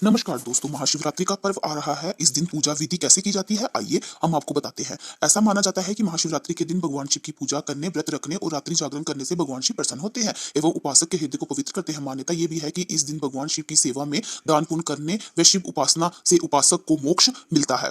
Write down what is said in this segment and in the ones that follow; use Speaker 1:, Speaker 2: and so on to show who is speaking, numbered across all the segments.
Speaker 1: नमस्कार दोस्तों, महाशिवरात्रि का पर्व आ रहा है। इस दिन पूजा विधि कैसे की जाती है, आइए हम आपको बताते हैं। ऐसा माना जाता है कि महाशिवरात्रि के दिन भगवान शिव की पूजा करने, व्रत रखने और रात्रि जागरण करने से भगवान शिव प्रसन्न होते हैं एवं उपासक के हृदय को पवित्र करते हैं। मान्यता ये भी है कि इस दिन भगवान शिव की सेवा में दान पुण्य करने व शिव उपासना से उपासक को मोक्ष मिलता है।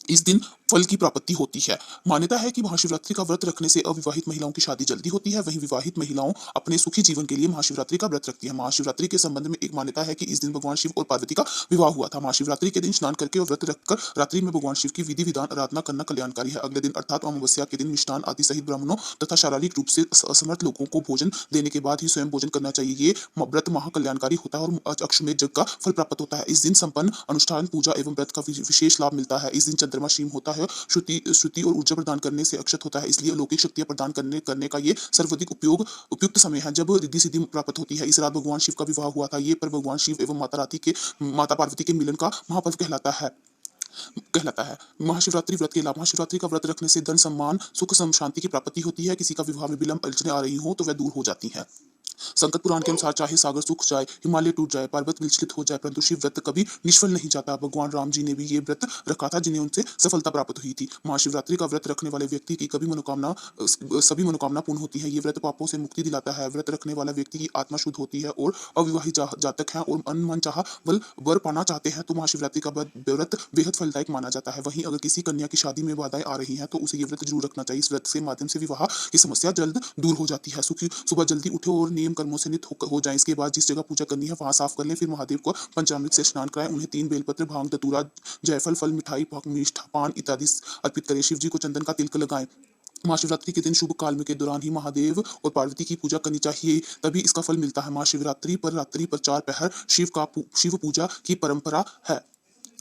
Speaker 1: इस दिन फल की प्राप्ति होती है। मान्यता है कि महाशिवरात्रि का व्रत रखने से अविवाहित महिलाओं की शादी जल्दी होती है। वहीं विवाहित महिलाओं अपने सुखी जीवन के लिए महाशिवरात्रि का व्रत रखती है। महाशिवरात्रि के संबंध में एक मान्यता है कि इस दिन भगवान शिव और पार्वती का विवाह हुआ था। महाशिवरात्रि के दिन स्नान करके और व्रत रखकर रात्रि में भगवान शिव की विधि विधान आराधना करना कल्याणकारी है। अगले दिन अर्थात अमावस्या के दिन मिष्टान आदि सहित ब्राह्मणों तथा शारीरिक रूप से असमर्थ लोगों को भोजन देने के बाद ही स्वयं भोजन करना चाहिए। ये व्रत महाकल्याणकारी होता है और अश्वमेध यज्ञ का फल प्राप्त होता है। इस दिन संपन्न अनुष्ठान पूजा एवं व्रत का विशेष लाभ मिलता है। इस दिन चंद्रमा क्षीण होता है। श्रुति और ऊर्जा प्रदान करने से अक्षत होता है, इसलिए अलौकिक शक्तियां प्रदान करने का ये सर्वाधिक उपयुक्त समय है जब रिद्धि सिद्धि प्राप्त होती है। इस रात भगवान शिव का विवाह हुआ था। ये पर्व भगवान शिव एवं माता पार्वती के मिलन का महापर्व कहलाता है। महाशिवरात्रि व्रत के लाभ। महाशिवरात्रि का व्रत रखने से धन सम्मान सुख शांति की प्राप्ति होती है। किसी का विवाह में विलंब अड़चने आ रही हो तो वह दूर हो जाती है। संकट पुराण के अनुसार चाहे सागर सूख जाए, हिमालय टूट जाए, पर्वत विचलित हो जाए, परंतु शिव व्रत कभी निष्फल नहीं जाता। भगवान राम जी ने भी ये व्रत रखा था जिन्हें उनसे सफलता प्राप्त हुई थी। महाशिवरात्रि का व्रत रखने वाले व्यक्ति की सभी मनोकामना पूर्ण होती है। ये व्रत पापों से मुक्ति दिलाता है। व्रत रखने वाला व्यक्ति की आत्मा शुद्ध होती है और अविवाहित जातक है और मन चाह वर पाना चाहते हैं तो महाशिवरात्रि का व्रत बेहद फलदायक माना जाता है। वहीं अगर किसी कन्या की शादी में बाधाएं आ रही हैं तो उसे ये व्रत जरूर रखना चाहिए। इस व्रत के माध्यम से विवाह की समस्या जल्द दूर हो जाती है। सुबह जल्दी उठो और नियम कर्मों से नित हो जाएं। इसके बाद जिस जगह पूजा करनी है वहां साफ कर लें। फिर महादेव को पंचामृत से स्नान कराएं। उन्हें 3 बेलपत्र, भांग, धतूरा, जायफल, फल, मिठाई, मिष्ठा, पान इत्यादि अर्पित करें। शिव जी को चंदन का तिलक लगाएं। महाशिवरात्रि के दिन शुभ काल में के दौरान ही महादेव और पार्वती की पूजा करनी चाहिए, तभी इसका फल मिलता है। महाशिवरात्रि पर रात्रि पर 4 पहर शिव पूजा की परंपरा है।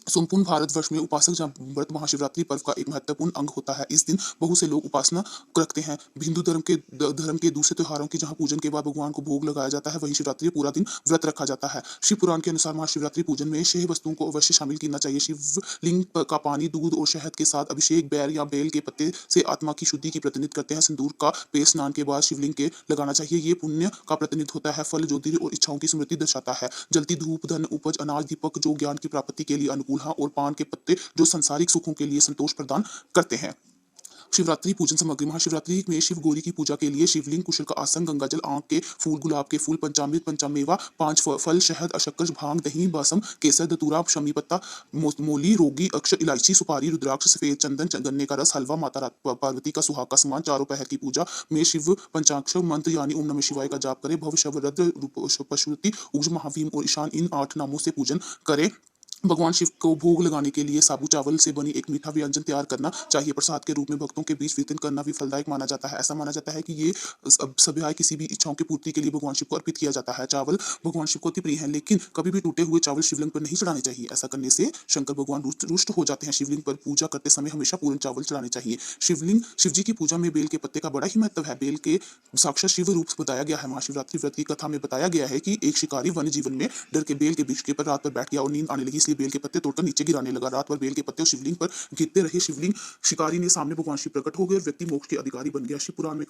Speaker 1: संपूर्ण भारतवर्ष में उपासक व्रत महाशिवरात्रि पर्व का एक महत्वपूर्ण अंग होता है। इस दिन बहुत से लोग उपासना रखते हैं। हिंदू धर्म के दूसरे त्योहारों की जहां पूजन के बाद भगवान को भोग लगाया जाता है, वहीं शिवरात्रि पूरा दिन व्रत रखा जाता है। शिव पुराण के अनुसार महाशिवरात्रि पूजन में शेह वस्तुओं को अवश्य शामिल करना चाहिए। शिवलिंग का पानी, दूध और शहद के साथ अभिषेक बैर या बेल के पत्ते से आत्मा की शुद्धि की प्रतिनिधित्व करते हैं। सिंदूर का पेस्ट स्नान के बाद शिवलिंग के लगाना चाहिए। ये पुण्य का प्रतिनिधित्व होता है। फल ज्योतिर्य और इच्छाओं की स्मृति दर्शाता है। जलती धूप, धन, उपज, अनाज, दीपक जो ज्ञान की प्राप्ति के लिए अनुकूल है और पान के पत्ते जो सांसारिक सुखों के लिए संतोष प्रदान करते हैं। शिवरात्रि पूजन सामग्री। महाशिवरात्रि में शिव गौरी की पूजा के लिए शिवलिंग, कुशल का आसन, गंगाजल, आंख के फूल, गुलाब के फूल, पंचामृत, पंचमेवा, 5 फल, शहद, अशक्कर, भांग, दही, बासम, केसर, धतूरा, शमी पत्ता, मोली, रोगी, अक्ष, इलायची, सुपारी, रुद्राक्ष, सफेद चंदन, गन्ने का रस, हलवा, माता पार्वती का सुहाग का सामान। चारों पहर की पूजा में शिव पंचाक्षर मंत्र यानी ओम नमः शिवाय का जाप करें। भव शव रुद्र पशुपति उग्र महाभीम और ईशान इन 8 नामों से पूजन करें। भगवान शिव को भोग लगाने के लिए साबू चावल से बनी एक मीठा व्यंजन तैयार करना चाहिए। प्रसाद के रूप में भक्तों के बीच वितरण करना भी फलदायक माना जाता है। ऐसा माना जाता है कि ये सभी किसी भी इच्छाओं की पूर्ति के लिए भगवान शिव को अर्पित किया जाता है। चावल भगवान शिव को अति प्रिय है, लेकिन कभी भी टूटे हुए चावल शिवलिंग पर नहीं चढ़ाने चाहिए। ऐसा करने से शंकर भगवान रुष्ट हो जाते हैं। शिवलिंग पर पूजा करते समय हमेशा पूर्ण चावल चढ़ाने चाहिए। शिव जी की पूजा में बेल के पत्ते का बड़ा ही महत्व है। बेल के साक्षात शिव रूप बताया गया है। महाशिवरात्रि व्रत की कथा में बताया गया है कि एक शिकारी वन्य जीवन में डर के बेल के वृक्ष के पर रात पर बैठ गया और नींद आने लगी, इसलिए बेल के पत्ते तोड़कर नीचे गिराने लगा। रात भर बेल के पत्ते शिवलिंग पर गिरते रहे। शिकारी ने सामने भगवान शिव प्रकट हो गए और व्यक्ति मोक्ष के अधिकारी बन गया। शिव पुराण में